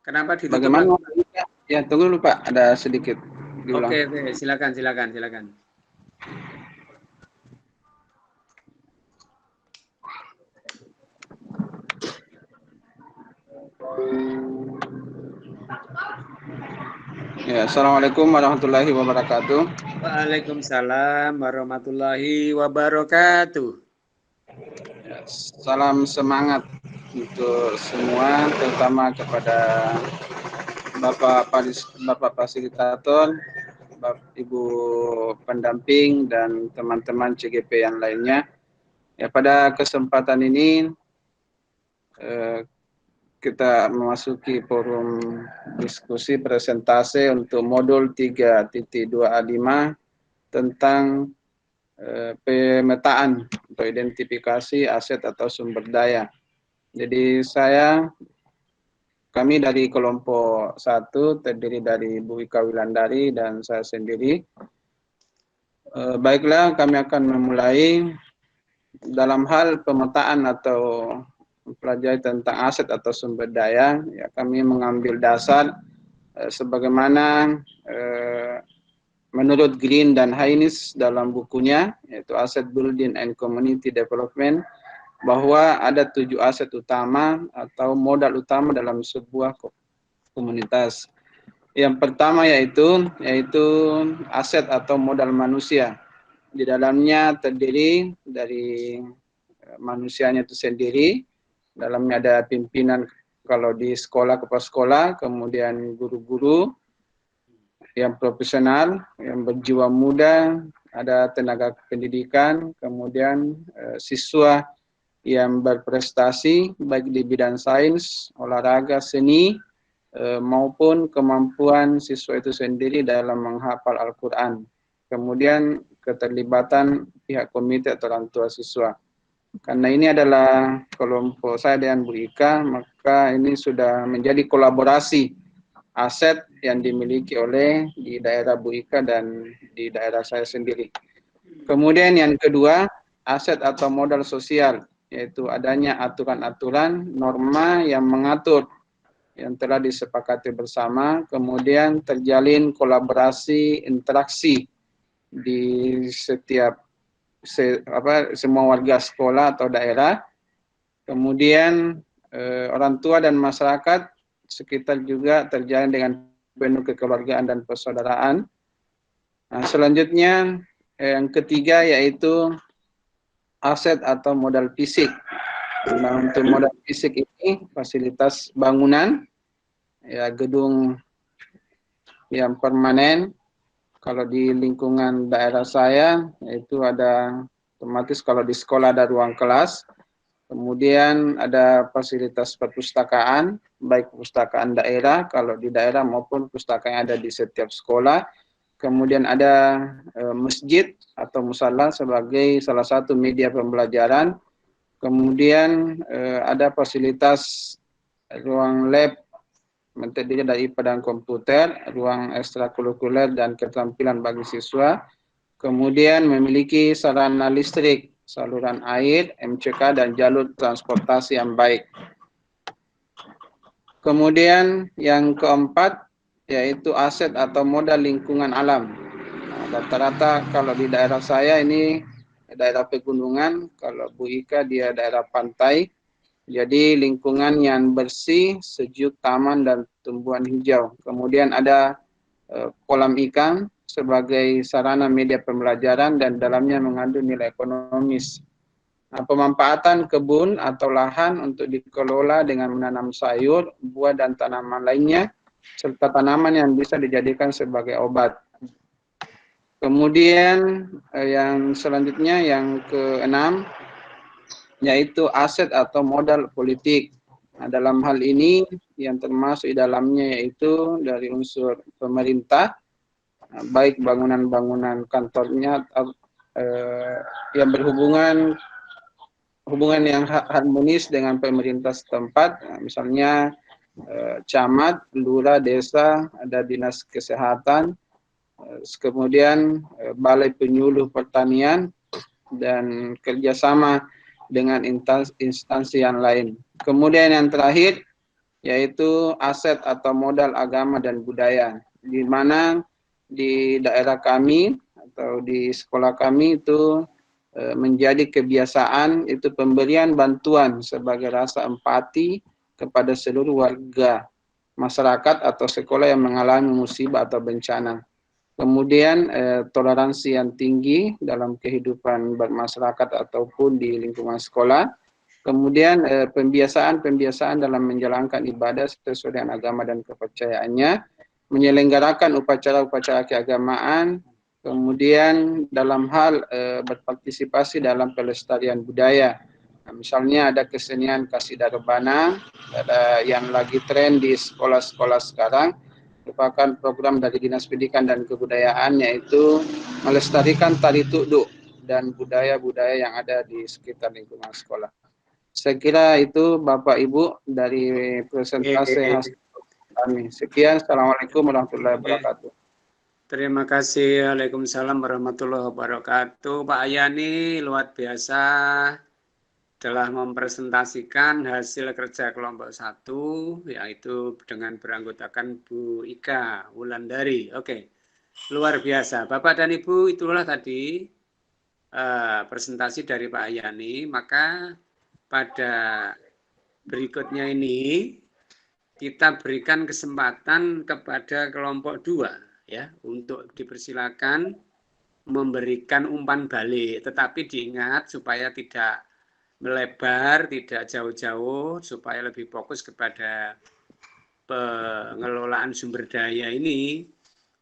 Kenapa ditutup Bagaimana? lagi? Ya, tunggu dulu Pak, ada sedikit diulang. Oke, silakan. Ya, Assalamualaikum warahmatullahi wabarakatuh. Waalaikumsalam warahmatullahi wabarakatuh. Ya, salam semangat untuk semua, terutama kepada Bapak Fasilitator, Ibu pendamping, dan teman-teman CGP yang lainnya. Ya, pada kesempatan ini kita memasuki forum diskusi presentase untuk modul 3.2A5 tentang pemetaan untuk identifikasi aset atau sumber daya. Jadi kami dari kelompok 1 terdiri dari Bu Ika Wilandari dan saya sendiri. Baiklah, kami akan memulai dalam hal pemetaan atau mempelajari tentang aset atau sumber daya. Ya, kami mengambil dasar sebagaimana menurut Green dan Haynes dalam bukunya, yaitu Asset Building and Community Development, bahwa ada 7 aset utama atau modal utama dalam sebuah komunitas. Yang pertama yaitu aset atau modal manusia. Di dalamnya terdiri dari manusianya itu sendiri. Dalamnya ada pimpinan kalau di sekolah, kepala sekolah, kemudian guru-guru yang profesional, yang berjiwa muda, ada tenaga pendidikan, kemudian siswa yang berprestasi baik di bidang sains, olahraga, seni, maupun kemampuan siswa itu sendiri dalam menghafal Al-Quran. Kemudian keterlibatan pihak komite atau orang tua siswa. Karena ini adalah kelompok saya dengan Bu Ika, maka ini sudah menjadi kolaborasi aset yang dimiliki oleh di daerah Bu Ika dan di daerah saya sendiri. Kemudian yang kedua, aset atau modal sosial, yaitu adanya aturan-aturan, norma yang mengatur yang telah disepakati bersama, kemudian terjalin kolaborasi, interaksi di setiap semua warga sekolah atau daerah, kemudian orang tua dan masyarakat sekitar juga terjalin dengan penuh kekeluargaan dan persaudaraan. Nah, selanjutnya yang ketiga yaitu aset atau modal fisik. Nah, untuk modal fisik ini fasilitas bangunan, ya gedung yang permanen. Kalau di lingkungan daerah saya, yaitu ada otomatis kalau di sekolah ada ruang kelas, kemudian ada fasilitas perpustakaan, baik perpustakaan daerah, kalau di daerah maupun perpustakaan yang ada di setiap sekolah. Kemudian ada masjid atau musala sebagai salah satu media pembelajaran. Kemudian ada fasilitas ruang lab, terdiri dari padang komputer, ruang ekstrakurikuler dan keterampilan bagi siswa. Kemudian memiliki sarana listrik, saluran air, MCK, dan jalur transportasi yang baik. Kemudian yang keempat yaitu aset atau modal lingkungan alam. Rata-rata kalau di daerah saya ini daerah pegunungan, kalau Bu Ika dia daerah pantai. Jadi lingkungan yang bersih, sejuk, taman, dan tumbuhan hijau. Kemudian ada kolam ikan sebagai sarana media pembelajaran dan dalamnya mengandung nilai ekonomis. Nah, pemanfaatan kebun atau lahan untuk dikelola dengan menanam sayur, buah, dan tanaman lainnya, serta tanaman yang bisa dijadikan sebagai obat. Kemudian yang selanjutnya yang keenam, yaitu aset atau modal politik. Nah, dalam hal ini yang termasuk di dalamnya yaitu dari unsur pemerintah, baik bangunan-bangunan kantornya yang hubungan yang harmonis dengan pemerintah setempat, misalnya camat, lurah, desa, ada dinas kesehatan, kemudian balai penyuluh pertanian, dan kerjasama dengan instansi yang lain. Kemudian yang terakhir yaitu aset atau modal agama dan budaya, di mana di daerah kami atau di sekolah kami itu menjadi kebiasaan itu pemberian bantuan sebagai rasa empati kepada seluruh warga masyarakat atau sekolah yang mengalami musibah atau bencana. Kemudian toleransi yang tinggi dalam kehidupan bermasyarakat ataupun di lingkungan sekolah. Kemudian pembiasaan dalam menjalankan ibadah sesuai dengan agama dan kepercayaannya, menyelenggarakan upacara-upacara keagamaan, kemudian dalam hal berpartisipasi dalam pelestarian budaya. Nah, misalnya ada kesenian Qasidah Rebana yang lagi tren di sekolah-sekolah sekarang, merupakan program dari Dinas Pendidikan dan Kebudayaan, yaitu melestarikan tari tuduk dan budaya-budaya yang ada di sekitar lingkungan sekolah. Saya kira itu Bapak Ibu dari presentasi hasil kami. Sekian, Assalamualaikum warahmatullahi wabarakatuh. Terima kasih. Waalaikumsalam warahmatullahi wabarakatuh. Pak Yani luar biasa telah mempresentasikan hasil kerja kelompok 1, yaitu dengan beranggotakan Bu Ika Wulandari. Oke, luar biasa. Bapak dan Ibu, itulah tadi presentasi dari Pak Yani. Maka pada berikutnya ini kita berikan kesempatan kepada kelompok 2 ya untuk dipersilakan memberikan umpan balik, tetapi diingat supaya tidak melebar, tidak jauh-jauh, supaya lebih fokus kepada pengelolaan sumber daya ini.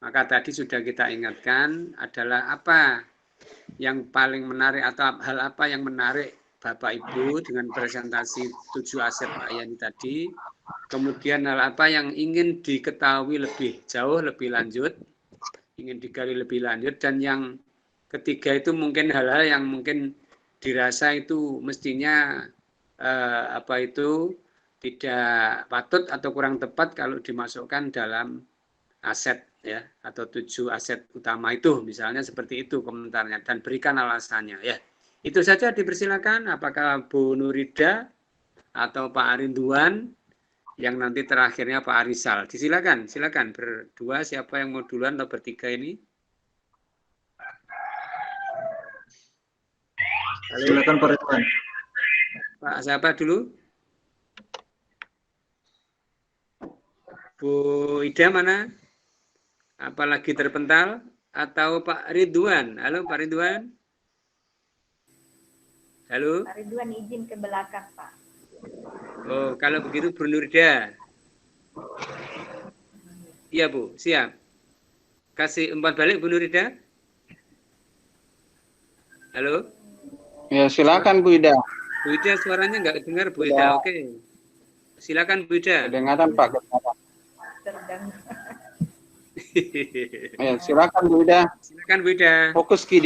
Maka tadi sudah kita ingatkan adalah apa yang paling menarik atau hal apa yang menarik Bapak Ibu dengan presentasi 7 aset Pak Yani tadi. Kemudian hal apa yang ingin diketahui lebih jauh, lebih lanjut, ingin digali lebih lanjut, dan yang ketiga itu mungkin hal-hal yang mungkin dirasa itu mestinya tidak patut atau kurang tepat kalau dimasukkan dalam aset ya, atau 7 aset utama itu, misalnya seperti itu komentarnya, dan berikan alasannya ya. Itu saja, dipersilakan. Apakah Bu Nurida atau Pak Arinduan, yang nanti terakhirnya Pak Arisal. Silakan berdua, siapa yang mau duluan atau bertiga ini? Halo? Silakan Pak Ridwan. Pak siapa dulu? Bu Ida mana? Apalagi terpental? Atau Pak Ridwan? Halo Pak Ridwan? Halo? Pak Ridwan izin ke belakang, Pak. Oh, kalau begitu Bu Nurida. Iya Bu, siap. Kasih umpan balik Bu Nurida. Halo? Ya, silakan Bu Ida. Bu Ida suaranya nggak dengar Bu Ida. Oke. Silakan Bu Ida. Kedengaran Pak. Terdengar. Ya, silakan Bu Ida. Silakan Bu Ida. Fokus di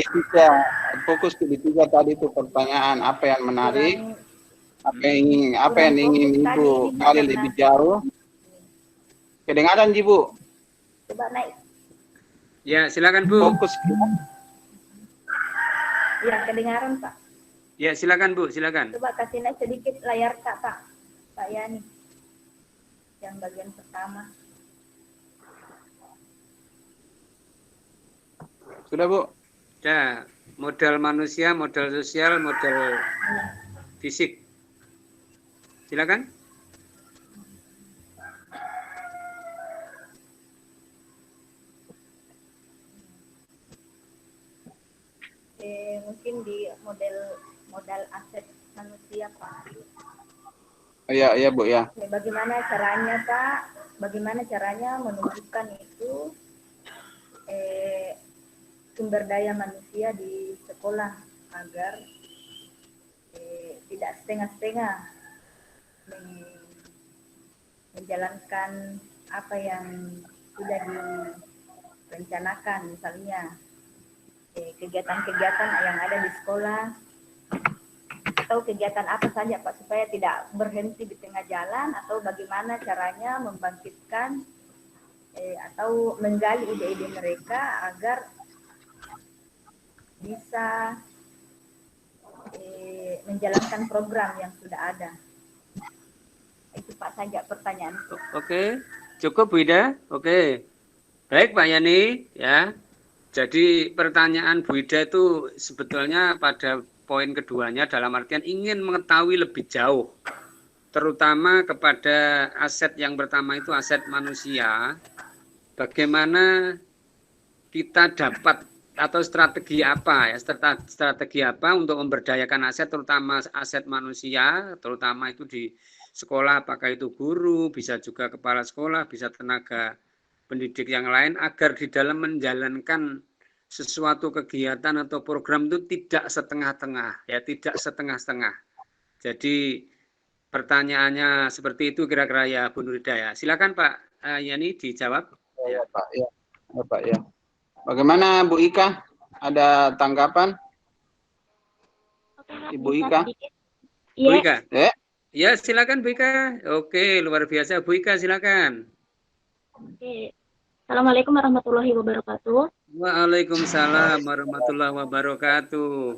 tiga tadi itu pertanyaan apa yang menarik, apa yang ingin Ibu gali lebih jauh. Kedengaran Ibu? Coba naik. Ya, silakan Bu. Fokus. Ya, kedengaran, Pak. Ya, silakan Bu, silakan. Coba kasih naik sedikit layar Kak, Pak Yani. Yang bagian pertama. Sudah Bu? Ya, modal manusia, modal sosial, modal fisik. Silakan. Mungkin di modal aset manusia, Pak. Iya Bu ya. Bagaimana caranya, Pak? Bagaimana caranya menunjukkan itu sumber daya manusia di sekolah agar tidak setengah-setengah menjalankan apa yang sudah direncanakan, misalnya kegiatan-kegiatan yang ada di sekolah atau kegiatan apa saja Pak, supaya tidak berhenti di tengah jalan, atau bagaimana caranya membangkitkan atau menggali ide-ide mereka agar bisa menjalankan program yang sudah ada. Itu Pak saja pertanyaan. Oke, cukup Bu Ida. Oke, baik Pak Yani ya. Jadi pertanyaan Bu Ida itu sebetulnya pada poin keduanya dalam artian ingin mengetahui lebih jauh, terutama kepada aset yang pertama itu aset manusia. Bagaimana kita dapat atau strategi apa ya, strategi apa untuk memberdayakan aset, terutama aset manusia, terutama itu di sekolah, apakah itu guru, bisa juga kepala sekolah, bisa tenaga pendidik yang lain, agar di dalam menjalankan sesuatu kegiatan atau program itu tidak setengah-tengah, ya tidak setengah-setengah. Jadi pertanyaannya seperti itu kira-kira ya Bu Nurida ya. Silakan Pak Yani dijawab. Ya, Pak. Ya, Pak ya. Bagaimana Bu Ika? Ada tanggapan? Ibu Ika? Bu Ika? Ya, silakan Bu Ika. Oke, luar biasa. Bu Ika, silakan. Oke. Assalamualaikum warahmatullahi wabarakatuh. Waalaikumsalam warahmatullahi wabarakatuh.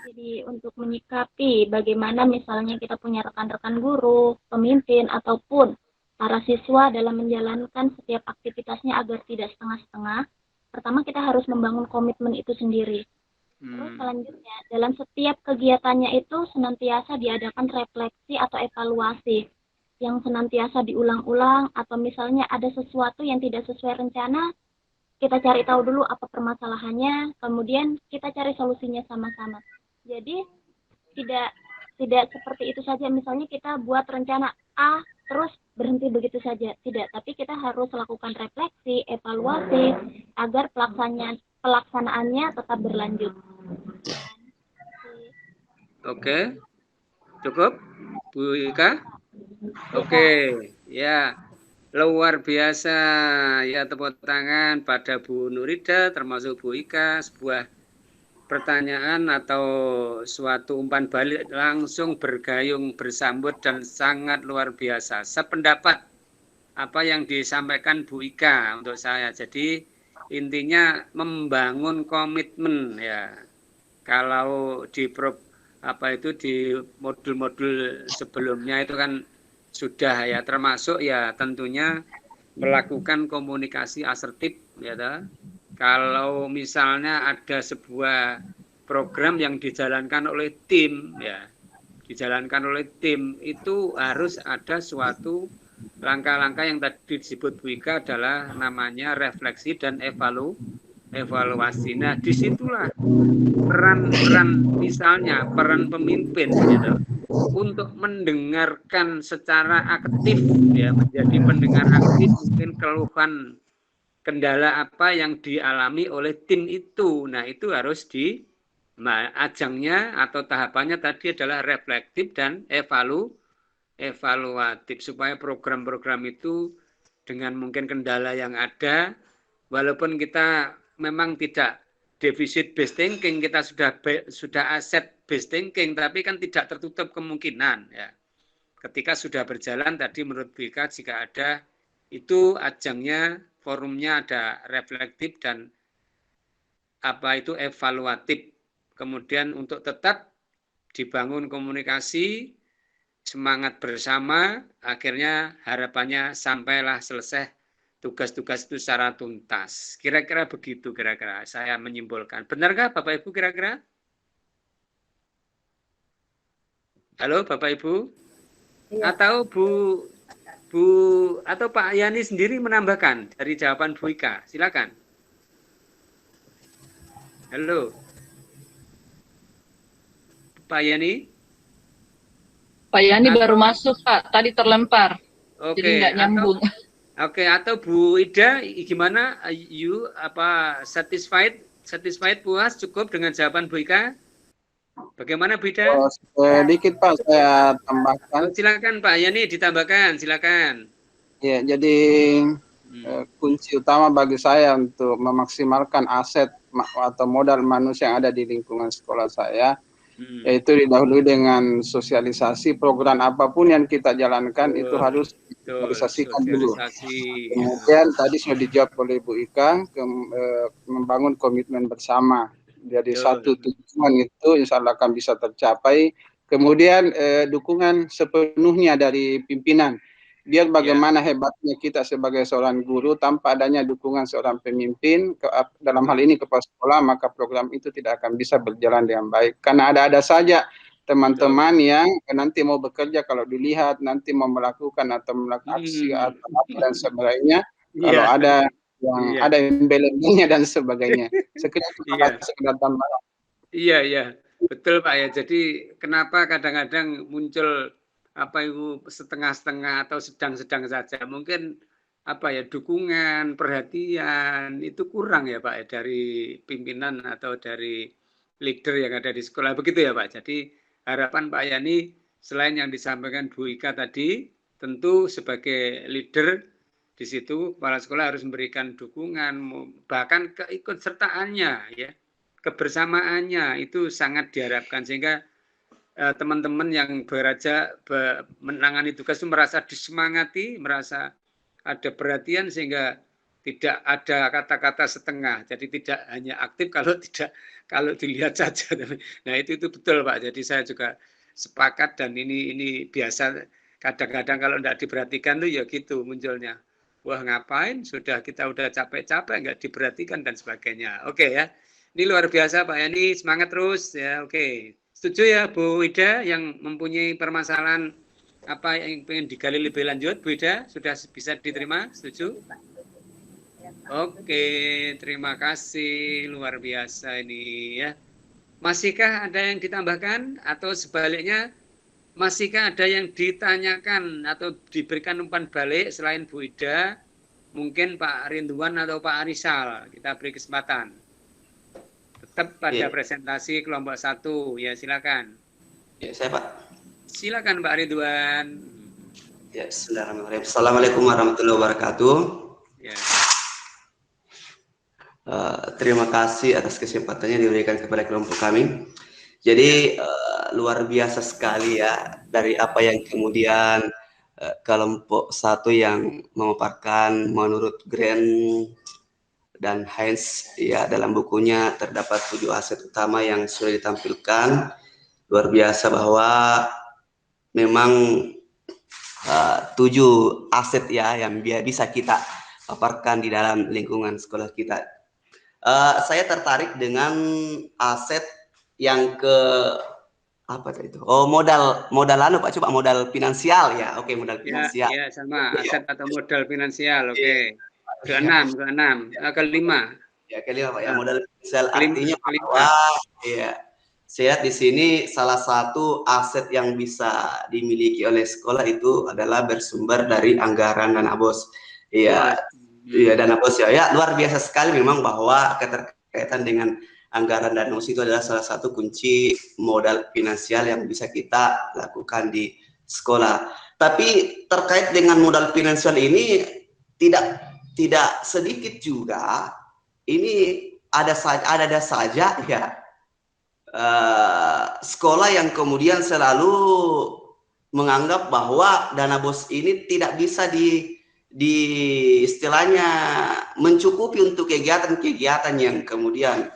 Jadi untuk menyikapi bagaimana misalnya kita punya rekan-rekan guru, pemimpin, ataupun para siswa dalam menjalankan setiap aktivitasnya agar tidak setengah-setengah, pertama kita harus membangun komitmen itu sendiri. Terus selanjutnya, dalam setiap kegiatannya itu senantiasa diadakan refleksi atau evaluasi yang senantiasa diulang-ulang, atau misalnya ada sesuatu yang tidak sesuai rencana, kita cari tahu dulu apa permasalahannya, kemudian kita cari solusinya sama-sama. Jadi tidak seperti itu saja, misalnya kita buat rencana A terus berhenti begitu saja, tidak, tapi kita harus lakukan refleksi, evaluasi agar pelaksanaannya tetap berlanjut. Oke, cukup Bu Ika? Oke, ya luar biasa ya, tepuk tangan pada Bu Nurida termasuk Bu Ika. Sebuah pertanyaan atau suatu umpan balik langsung bergayung bersambut dan sangat luar biasa. Sependapat apa yang disampaikan Bu Ika untuk saya. Jadi intinya membangun komitmen ya. Kalau di di modul-modul sebelumnya itu kan sudah ya, termasuk ya tentunya melakukan komunikasi asertif ya toh. Kalau misalnya ada sebuah program yang dijalankan oleh tim ya, dijalankan oleh tim, itu harus ada suatu langkah-langkah yang tadi disebut Bu Ika adalah namanya refleksi dan evaluasi. Nah, disitulah peran misalnya peran pemimpin gitu, untuk mendengarkan secara aktif ya, menjadi pendengar aktif mungkin keluhan kendala apa yang dialami oleh tim itu. Nah, itu harus ajangnya atau tahapannya tadi adalah reflektif dan evaluatif, supaya program-program itu dengan mungkin kendala yang ada, walaupun kita memang tidak defisit based thinking, kita sudah aset based thinking, tapi kan tidak tertutup kemungkinan ya. Ketika sudah berjalan tadi menurut BK, jika ada itu ajangnya, forumnya ada reflektif dan evaluatif. Kemudian untuk tetap dibangun komunikasi, semangat bersama, akhirnya harapannya sampailah selesai tugas-tugas itu secara tuntas. Kira-kira begitu, kira-kira saya menyimpulkan. Benarkah Bapak Ibu kira-kira? Halo Bapak Ibu? Iya. Atau atau Pak Yani sendiri menambahkan dari jawaban Bu Ika? Silakan. Halo. Pak Yani? Pak Yani baru masuk, Pak. Tadi terlempar. Oke, jadi nggak nyambung. Atau Bu Ida gimana? Satisfied puas cukup dengan jawaban Bu Ika? Bagaimana Bu Ida? Sedikit Pak saya tambahkan. Silakan Pak Yani ditambahkan, silakan. Ya, jadi kunci utama bagi saya untuk memaksimalkan aset atau modal manusia yang ada di lingkungan sekolah saya, yaitu didahului dengan sosialisasi. Program apapun yang kita jalankan itu harus disosialisasikan dulu. Kemudian tadi sudah dijawab oleh Bu Ika, membangun komitmen bersama. Jadi satu tujuan itu insya Allah akan bisa tercapai Kemudian dukungan sepenuhnya dari pimpinan. Biar bagaimana hebatnya kita sebagai seorang guru tanpa adanya dukungan seorang pemimpin, dalam hal ini kepala sekolah, maka program itu tidak akan bisa berjalan dengan baik. Karena ada saja teman-teman yang nanti mau bekerja, kalau dilihat nanti mau melakukan atau melakukan aksi atau apa dan sebagainya, kalau ada yang ada embel-embelnya dan sebagainya. Sekedar tambahan. Iya, betul Pak ya. Jadi kenapa kadang-kadang muncul apa itu setengah-setengah atau sedang-sedang saja. Mungkin apa ya, dukungan, perhatian itu kurang ya Pak ya, dari pimpinan atau dari leader yang ada di sekolah. Begitu ya Pak. Jadi harapan Pak Yani selain yang disampaikan Bu Ika tadi, tentu sebagai leader di situ kepala sekolah harus memberikan dukungan, bahkan keikutsertaannya ya, kebersamaannya itu sangat diharapkan, sehingga teman-teman yang menangani tugas itu merasa disemangati, merasa ada perhatian, sehingga tidak ada kata-kata setengah. Jadi tidak hanya aktif kalau dilihat saja. Nah itu betul Pak. Jadi saya juga sepakat, dan ini biasa kadang-kadang kalau tidak diperhatikan tuh ya gitu munculnya. Wah ngapain, kita udah capek-capek nggak diperhatikan dan sebagainya. Oke ya. Ini luar biasa Pak Yani, semangat terus ya. Oke. Setuju ya Bu Ida yang mempunyai permasalahan apa yang ingin digali lebih lanjut, Bu Ida? Sudah bisa diterima? Setuju? Oke, terima kasih. Luar biasa ini ya. Masihkah ada yang ditambahkan atau sebaliknya masihkah ada yang ditanyakan atau diberikan umpan balik selain Bu Ida? Mungkin Pak Rinduan atau Pak Arisal, kita beri kesempatan. Tetap pada presentasi kelompok 1, ya silakan. Ya, saya Pak. Silakan Pak Ridwan. Ya, bismillahirrahmanirrahim. Assalamualaikum warahmatullahi wabarakatuh. Ya. Terima kasih atas kesempatannya diberikan kepada kelompok kami. Jadi luar biasa sekali ya dari apa yang kemudian kelompok 1 yang memaparkan menurut Grant dan Heinz ya, dalam bukunya terdapat 7 aset utama yang sudah ditampilkan. Luar biasa bahwa memang 7 aset ya yang bisa kita paparkan di dalam lingkungan sekolah kita. Saya tertarik dengan aset yang ke apa itu? Oh, modal anu Pak, coba modal finansial ya. Oke, modal finansial. Ya, sama aset atau modal finansial. Oke. Ke-6, kelima. Ya, kelima Pak ya, modal finansial artinya bahwa ya, saya lihat di sini salah satu aset yang bisa dimiliki oleh sekolah itu adalah bersumber dari anggaran dana BOS. Iya. Iya, dana BOS ya. Ya, luar biasa sekali memang bahwa keterkaitan dengan anggaran dana BOS itu adalah salah satu kunci modal finansial yang bisa kita lakukan di sekolah. Tapi terkait dengan modal finansial ini tidak sedikit juga ini ada saja ya sekolah yang kemudian selalu menganggap bahwa dana BOS ini tidak bisa di istilahnya mencukupi untuk kegiatan-kegiatan yang kemudian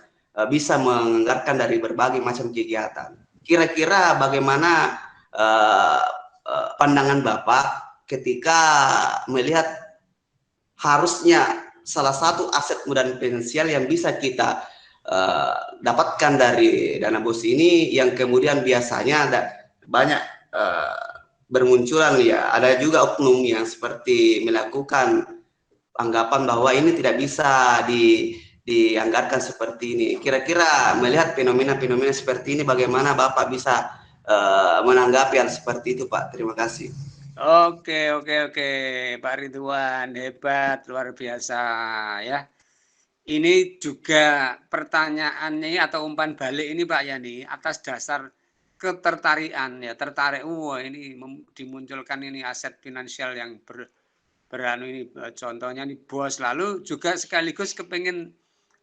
bisa menganggarkan dari berbagai macam kegiatan. Kira-kira bagaimana pandangan Bapak ketika melihat harusnya salah satu aset modal finansial yang bisa kita dapatkan dari dana BOS ini yang kemudian biasanya ada banyak bermunculan ya, ada juga oknum yang seperti melakukan anggapan bahwa ini tidak bisa dianggarkan seperti ini. Kira-kira melihat fenomena-fenomena seperti ini bagaimana Bapak bisa menanggapi hal seperti itu Pak? Terima kasih. Oke, Pak Ridwan, hebat, luar biasa ya. Ini juga pertanyaannya atau umpan balik ini Pak Yani atas dasar ketertarikan ya, tertarik. Ini dimunculkan ini aset finansial yang beranu ini, contohnya ini BOS, lalu juga sekaligus kepengen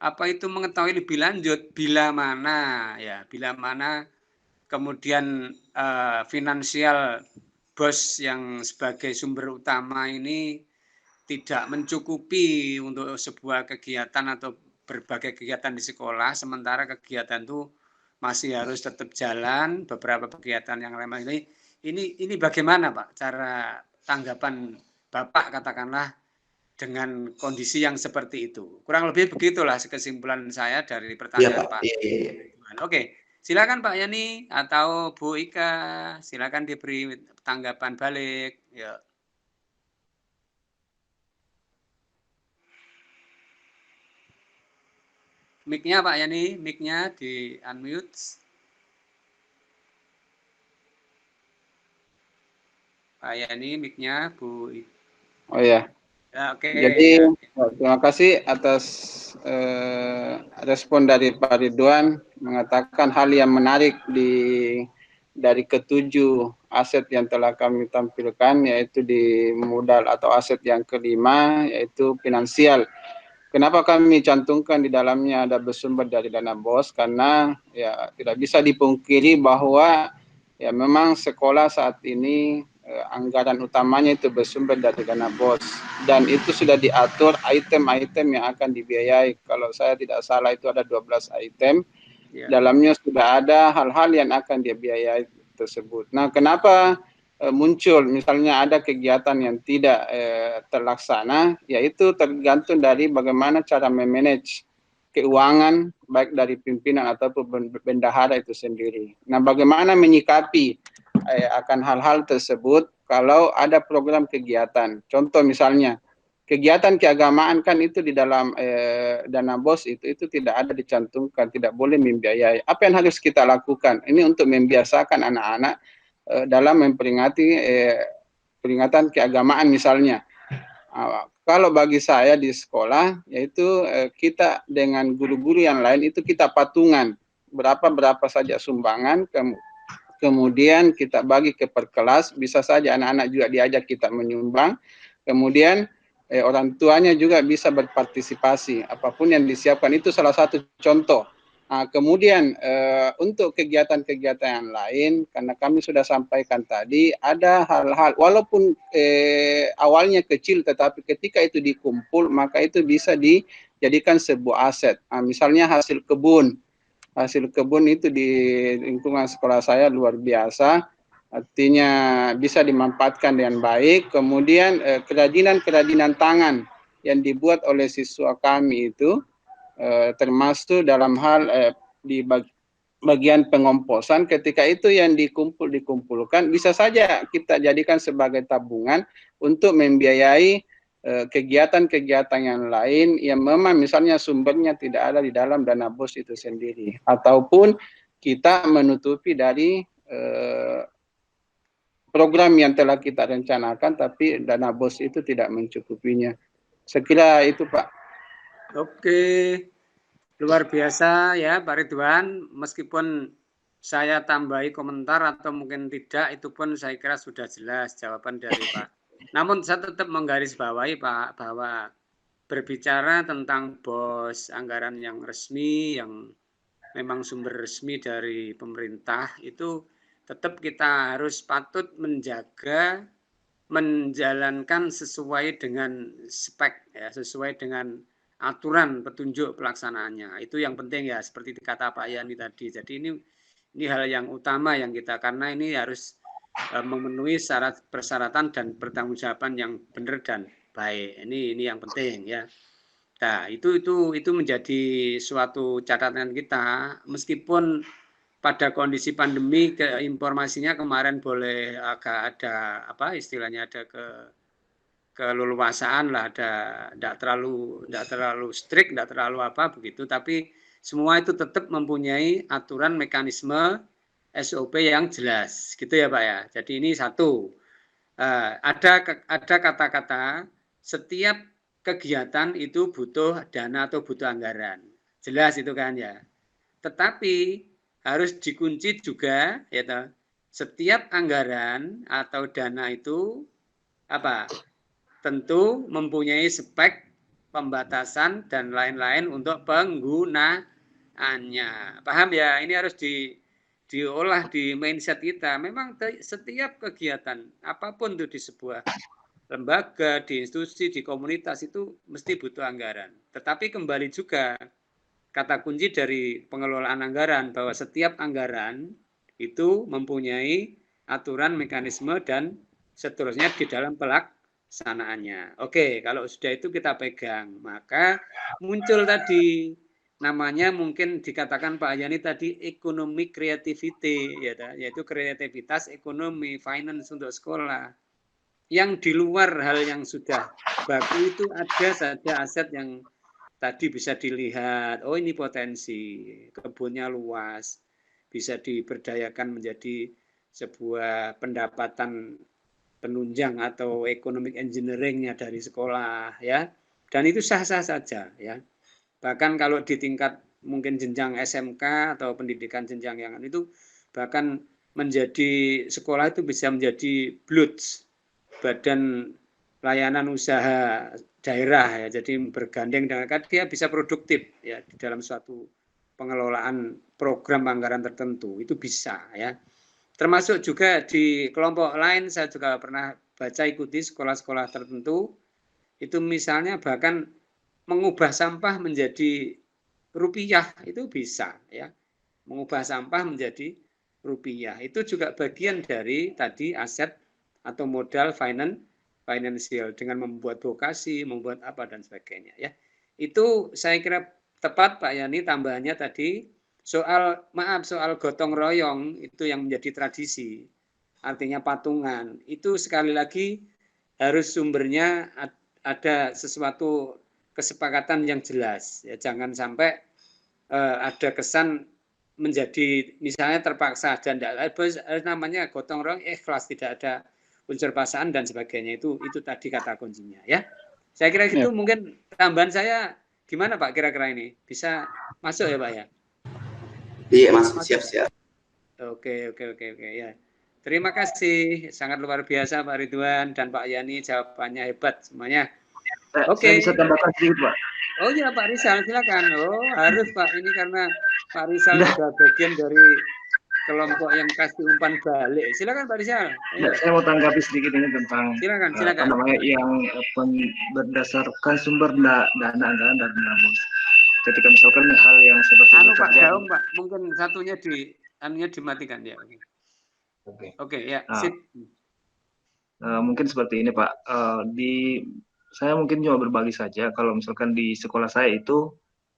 apa itu mengetahui lebih lanjut bila mana kemudian finansial BOS yang sebagai sumber utama ini tidak mencukupi untuk sebuah kegiatan atau berbagai kegiatan di sekolah, sementara kegiatan itu masih harus tetap jalan beberapa kegiatan yang lain ini bagaimana Pak cara tanggapan Bapak katakanlah dengan kondisi yang seperti itu. Kurang lebih begitulah kesimpulan saya dari Iya pertanyaan Pak, Pak. iya, iya, iya. Oke, silakan Pak Yani atau Bu Ika, silakan diberi tanggapan balik. Ya. Mic-nya Pak Yani, mic-nya di unmute. Pak Yani, mic-nya Bu Ika. Oh ya. Ya, oke. Jadi Ya. terima kasih atas respon dari Pak Ridwan mengatakan hal yang menarik dari ketujuh aset yang telah kami tampilkan, yaitu di modal atau aset yang kelima, yaitu finansial. Kenapa kami cantumkan di dalamnya ada bersumber dari dana BOS? Karena ya tidak bisa dipungkiri bahwa ya memang sekolah saat ini anggaran utamanya itu bersumber dari dana BOS, dan itu sudah diatur item-item yang akan dibiayai. Kalau saya tidak salah itu ada 12 item. Ya. Dalamnya sudah ada hal-hal yang akan dibiayai tersebut. Nah, kenapa muncul misalnya ada kegiatan yang tidak terlaksana, yaitu tergantung dari bagaimana cara memanage keuangan baik dari pimpinan ataupun bendahara itu sendiri. Nah, bagaimana menyikapi akan hal-hal tersebut kalau ada program kegiatan. Contoh misalnya kegiatan keagamaan kan itu di dalam dana BOS itu tidak ada dicantumkan, tidak boleh membiayai. Apa yang harus kita lakukan? Ini untuk membiasakan anak-anak dalam memperingati peringatan keagamaan misalnya. Kalau bagi saya di sekolah, yaitu kita dengan guru-guru yang lain itu kita patungan berapa saja sumbangan, kemudian kita bagi ke per kelas, bisa saja anak-anak juga diajak kita menyumbang, kemudian orang tuanya juga bisa berpartisipasi, apapun yang disiapkan itu salah satu contoh. Kemudian untuk kegiatan-kegiatan yang lain, karena kami sudah sampaikan tadi, ada hal-hal, walaupun awalnya kecil, tetapi ketika itu dikumpul, maka itu bisa dijadikan sebuah aset. Misalnya hasil kebun itu di lingkungan sekolah saya luar biasa, artinya bisa dimanfaatkan dengan baik. Kemudian kerajinan tangan yang dibuat oleh siswa kami itu termasuk dalam hal di bagian pengomposan, ketika itu yang dikumpulkan bisa saja kita jadikan sebagai tabungan untuk membiayai kegiatan-kegiatan yang lain yang memang misalnya sumbernya tidak ada di dalam dana BOS itu sendiri, ataupun kita menutupi dari program yang telah kita rencanakan tapi dana BOS itu tidak mencukupinya. Saya kira itu Pak. Oke, luar biasa ya Pak Ridwan. Meskipun saya tambahi komentar atau mungkin tidak, itu pun saya kira sudah jelas jawaban dari Pak. Namun saya tetap menggarisbawahi Pak bahwa berbicara tentang BOS, anggaran yang resmi, yang memang sumber resmi dari pemerintah, itu tetap kita harus patut menjaga, menjalankan sesuai dengan spek, ya, sesuai dengan aturan petunjuk pelaksanaannya. Itu yang penting ya, seperti kata Pak Yani tadi. Jadi ini hal yang utama yang kita, karena ini harus memenuhi syarat persyaratan dan pertanggungjawaban yang benar dan baik. Ini yang penting ya. Nah, itu menjadi suatu catatan kita, meskipun pada kondisi pandemi informasinya kemarin boleh agak ada apa istilahnya, ada keleluasaan lah, ada tidak terlalu strict, tidak terlalu apa begitu, tapi semua itu tetap mempunyai aturan mekanisme SOP yang jelas, gitu ya Pak ya. Jadi ini satu, ada kata-kata setiap kegiatan itu butuh dana atau butuh anggaran, jelas itu kan ya. Tetapi harus dikunci juga, ya toh, setiap anggaran atau dana itu apa? Tentu mempunyai spek, pembatasan dan lain-lain untuk penggunaannya. Paham ya? Ini harus diolah di mindset kita. Memang setiap kegiatan apapun itu di sebuah lembaga, di institusi, di komunitas itu mesti butuh anggaran. Tetapi kembali juga kata kunci dari pengelolaan anggaran, bahwa setiap anggaran itu mempunyai aturan, mekanisme, dan seterusnya di dalam pelaksanaannya. Oke, kalau sudah itu kita pegang, maka muncul tadi namanya, mungkin dikatakan Pak Yani tadi, economic creativity, ya, yaitu kreativitas ekonomi, finance untuk sekolah. Yang di luar hal yang sudah baku itu ada saja aset yang tadi bisa dilihat, oh ini potensi, kebunnya luas, bisa diberdayakan menjadi sebuah pendapatan penunjang atau economic engineering-nya dari sekolah, ya. Dan itu sah-sah saja, ya. Bahkan kalau di tingkat mungkin jenjang SMK atau pendidikan jenjang yang itu, bahkan menjadi sekolah itu bisa menjadi BLUDS, Badan Layanan Usaha Daerah, ya. Jadi bergandeng dengan dia bisa produktif, ya, di dalam suatu pengelolaan program anggaran tertentu, itu bisa, ya. Termasuk juga di kelompok lain, saya juga pernah baca ikuti sekolah-sekolah tertentu, itu misalnya bahkan mengubah sampah menjadi rupiah, itu bisa, ya. Mengubah sampah menjadi rupiah, itu juga bagian dari tadi aset atau modal financial, dengan membuat vokasi, membuat apa dan sebagainya, ya. Itu saya kira tepat Pak Yani tambahannya tadi soal gotong royong itu yang menjadi tradisi, artinya patungan. Itu sekali lagi harus sumbernya ada sesuatu kesepakatan yang jelas, ya. Jangan sampai ada kesan menjadi misalnya terpaksa dan namanya gotong royong ikhlas, tidak ada unsur paksaan dan sebagainya, itu tadi kata kuncinya, ya. Saya kira itu mungkin tambahan saya. Gimana Pak kira-kira ini? Bisa masuk ya Pak ya? Iya, masuk, siap. Oke, ya. Terima kasih, sangat luar biasa Pak Ridwan dan Pak Yani, jawabannya hebat semuanya. Oke. Saya bisa tambahkan sedikit, Pak. Oh iya Pak Rizal, silakan. Oh harus Pak, ini karena Pak Rizal juga bagian dari kelompok yang kasih umpan balik. Silakan Pak Rizal. Saya mau tanggapi sedikit ini tentang silakan. apa namanya yang berdasarkan sumber dana anggaran dari bos. Ketika misalkan hal yang seperti itu Pak Daung, Pak, mungkin satunya dimatikan ya. Oke, ya. Sip. Mungkin seperti ini Pak. Saya mungkin cuma berbagi saja. Kalau misalkan di sekolah saya itu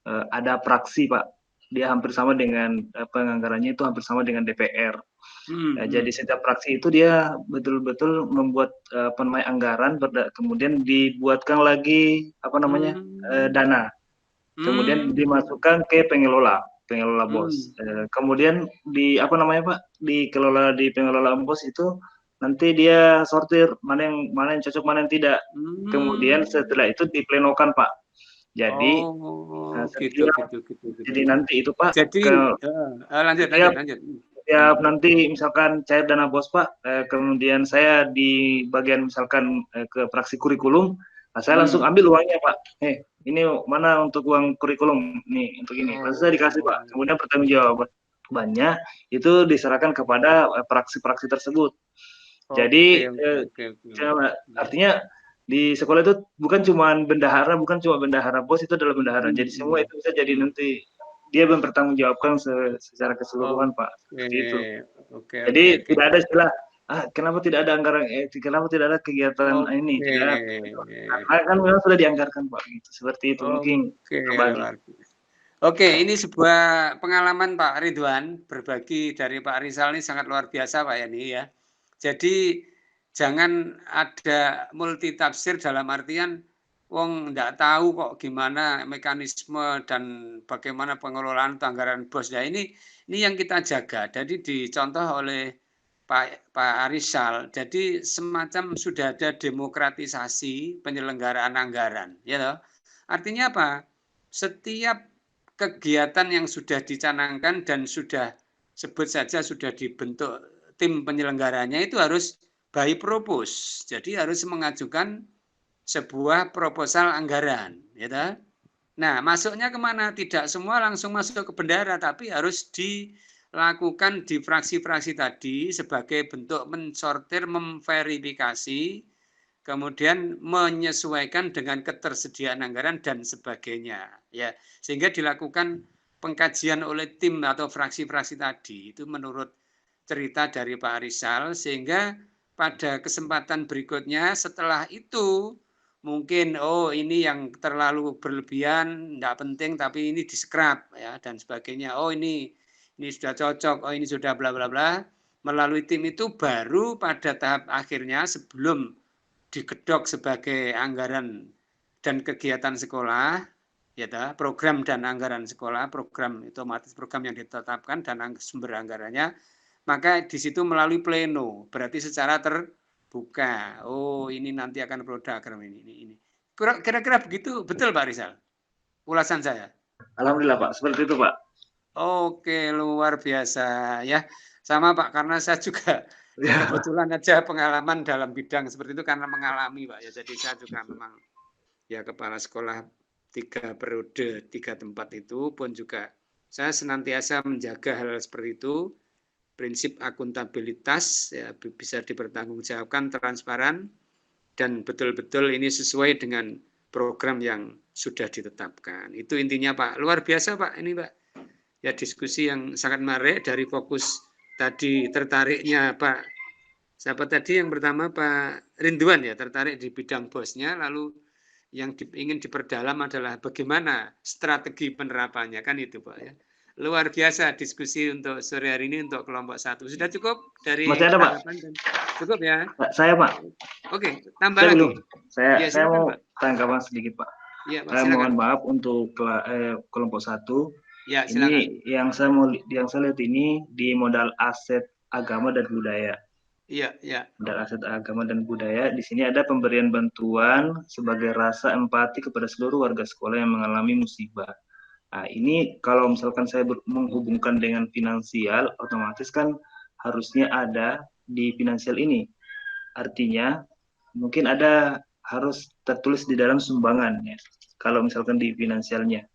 ada praksi Pak. Dia hampir sama dengan penganggarannya itu hampir sama dengan DPR. Jadi setiap praksi itu dia betul-betul membuat anggaran, kemudian dibuatkan lagi dana, kemudian dimasukkan ke pengelola BOS. Kemudian dikelola di pengelola BOS itu nanti dia sortir mana yang cocok, mana yang tidak. Kemudian setelah itu diplenokan Pak. Jadi jadi nanti itu Pak. Jadi lanjut. Ya nanti misalkan cair dana BOS Pak, kemudian saya di bagian misalkan ke praksi kurikulum, saya langsung ambil uangnya Pak. Ini mana untuk uang kurikulum nih, untuk ini. Lalu saya dikasih Pak. Kemudian pertanggungjawabannya itu diserahkan kepada praksi-praksi tersebut. Jadi artinya di sekolah itu bukan cuma bendahara BOS itu adalah bendahara. Jadi semua itu bisa jadi nanti dia mempertanggungjawabkan secara keseluruhan Pak. Seperti itu. Jadi tidak ada istilah kenapa tidak ada anggaran, kenapa tidak ada kegiatan ini? Kan memang sudah dianggarkan Pak. Gitu. Seperti itu mungkin. Oke, ini sebuah pengalaman Pak Ridwan, berbagi dari Pak Rizal ini sangat luar biasa Pak Yani ya. Jadi jangan ada multitafsir dalam artian wong nggak tahu kok gimana mekanisme dan bagaimana pengelolaan anggaran BOS. Nah ini yang kita jaga. Jadi dicontoh oleh Pak Rizal. Jadi semacam sudah ada demokratisasi penyelenggaraan anggaran, ya toh. Artinya apa? Setiap kegiatan yang sudah dicanangkan dan sudah sebut saja sudah dibentuk tim penyelenggaranya itu harus by propose. Jadi harus mengajukan sebuah proposal anggaran, ya. Nah, masuknya kemana? Tidak semua langsung masuk ke bendahara, tapi harus dilakukan di fraksi-fraksi tadi sebagai bentuk mensortir, memverifikasi kemudian menyesuaikan dengan ketersediaan anggaran dan sebagainya, ya, sehingga dilakukan pengkajian oleh tim atau fraksi-fraksi tadi itu menurut cerita dari Pak Rizal, sehingga pada kesempatan berikutnya setelah itu mungkin ini yang terlalu berlebihan, tidak penting, tapi ini di-scrap ya dan sebagainya. Ini sudah cocok, ini sudah bla bla bla. Melalui tim itu baru pada tahap akhirnya sebelum digedok sebagai anggaran dan kegiatan sekolah, ya program dan anggaran sekolah, program otomatis program yang ditetapkan dan sumber anggarannya, maka di situ melalui pleno, berarti secara terbuka. Ini nanti akan program ini. Kira-kira begitu, betul Pak Rizal? Ulasan saya. Alhamdulillah Pak, seperti itu Pak. Oke, luar biasa ya. Sama Pak, karena saya juga kebetulan aja pengalaman dalam bidang seperti itu karena mengalami Pak ya. Jadi saya juga memang ya kepala sekolah 3 periode 3 tempat itu pun juga saya senantiasa menjaga hal seperti itu. Prinsip akuntabilitas ya, bisa dipertanggungjawabkan, transparan, dan betul-betul ini sesuai dengan program yang sudah ditetapkan. Itu intinya Pak. Luar biasa Pak ini Pak. Ya diskusi yang sangat menarik dari fokus tadi tertariknya Pak. Siapa tadi yang pertama Pak Rinduan ya, tertarik di bidang bosnya, lalu yang ingin diperdalam adalah bagaimana strategi penerapannya, kan itu Pak ya. Luar biasa diskusi untuk sore hari ini untuk kelompok 1. Sudah cukup dari Masih ada Pak? Cukup ya? Saya Pak. Oke, tambah lagi. Belum. Saya silakan, mau Pak. tanggapan sedikit Pak. Ya, Pak, mohon maaf untuk kelompok 1. Ya, silakan. Ini yang saya lihat ini di modal aset agama dan budaya. Iya. Modal aset agama dan budaya. Di sini ada pemberian bantuan sebagai rasa empati kepada seluruh warga sekolah yang mengalami musibah. Nah, ini kalau misalkan saya menghubungkan dengan finansial, otomatis kan harusnya ada di finansial ini. Artinya mungkin ada harus tertulis di dalam sumbangan ya. Kalau misalkan di finansialnya.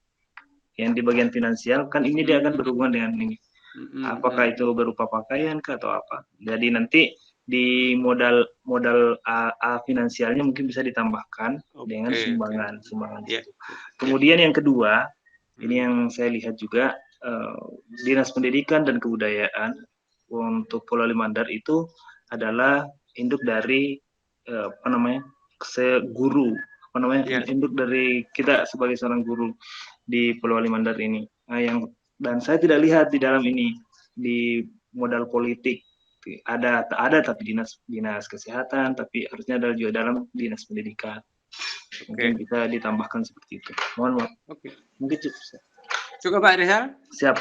Yang di bagian finansial kan ini dia akan berhubungan dengan ini. Apakah itu berupa pakaian atau apa? Jadi nanti di modal finansialnya mungkin bisa ditambahkan dengan sumbangan. Yeah. Kemudian yang kedua, ini yang saya lihat juga Dinas Pendidikan dan Kebudayaan untuk Pulau Limandar itu adalah induk dari guru. Induk dari kita sebagai seorang guru di Pulau Limandar ini. Dan saya tidak lihat di dalam ini di modal politik ada tapi dinas kesehatan, tapi harusnya ada juga dalam dinas pendidikan. Mungkin bisa ditambahkan seperti itu. Mohon maaf. Mungkin cukup Pak Rizal? Siap.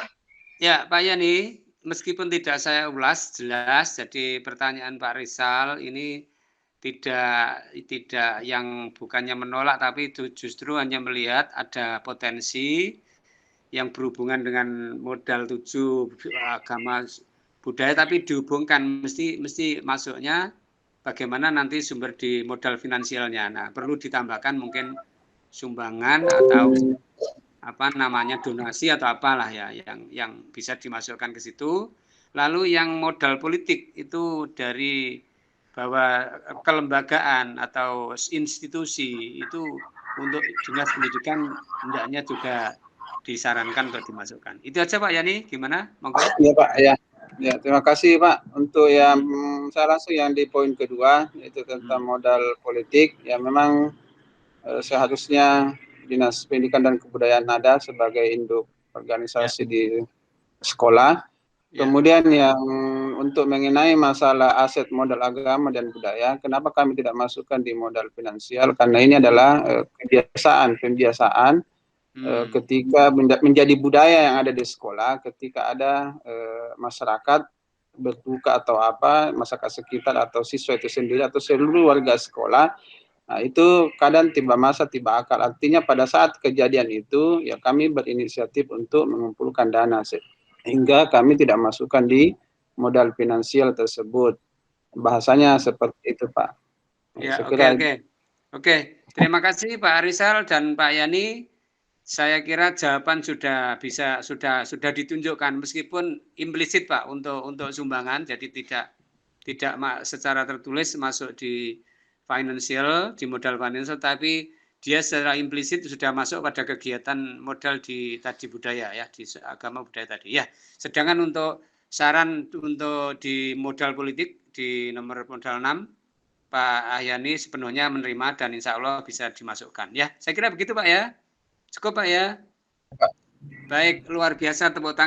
Ya Pak Yani, meskipun tidak saya ulas jelas, jadi pertanyaan Pak Rizal ini tidak yang bukannya menolak, tapi itu justru hanya melihat ada potensi yang berhubungan dengan modal 7 agama budaya, tapi dihubungkan mesti masuknya bagaimana nanti sumber di modal finansialnya. Nah, perlu ditambahkan mungkin sumbangan atau donasi atau apalah ya yang bisa dimasukkan ke situ. Lalu yang modal politik itu dari bahwa kelembagaan atau institusi itu untuk dinas pendidikan hendaknya juga disarankan untuk dimasukkan. Itu aja Pak Yani, gimana? Monggo. Iya Pak, ya. Ya, terima kasih Pak. Untuk yang saya langsung yang di poin kedua yaitu tentang modal politik, ya memang seharusnya Dinas Pendidikan dan Kebudayaan ada sebagai induk organisasi di sekolah. Kemudian yang untuk mengenai masalah aset modal agama dan budaya, kenapa kami tidak masukkan di modal finansial? Karena ini adalah pembiasaan ketika menjadi budaya yang ada di sekolah, ketika ada masyarakat berbuka atau apa, masyarakat sekitar atau siswa itu sendiri atau seluruh warga sekolah, nah itu kadang tiba masa tiba akal. Artinya pada saat kejadian itu ya kami berinisiatif untuk mengumpulkan dana sehingga kami tidak masukkan di modal finansial tersebut. Bahasanya seperti itu Pak. Ya, Oke. Terima kasih Pak Rizal dan Pak Yani. Saya kira jawaban sudah ditunjukkan meskipun implisit Pak untuk sumbangan, jadi tidak secara tertulis masuk di financial, di modal financial, tapi dia secara implisit sudah masuk pada kegiatan modal di tadi budaya ya, di agama budaya tadi ya. Sedangkan untuk saran untuk di modal politik di nomor modal 6, Pak Ahyani sepenuhnya menerima dan insya Allah bisa dimasukkan ya. Saya kira begitu Pak ya. Cukup Pak ya. Baik, luar biasa, tepuk tangan.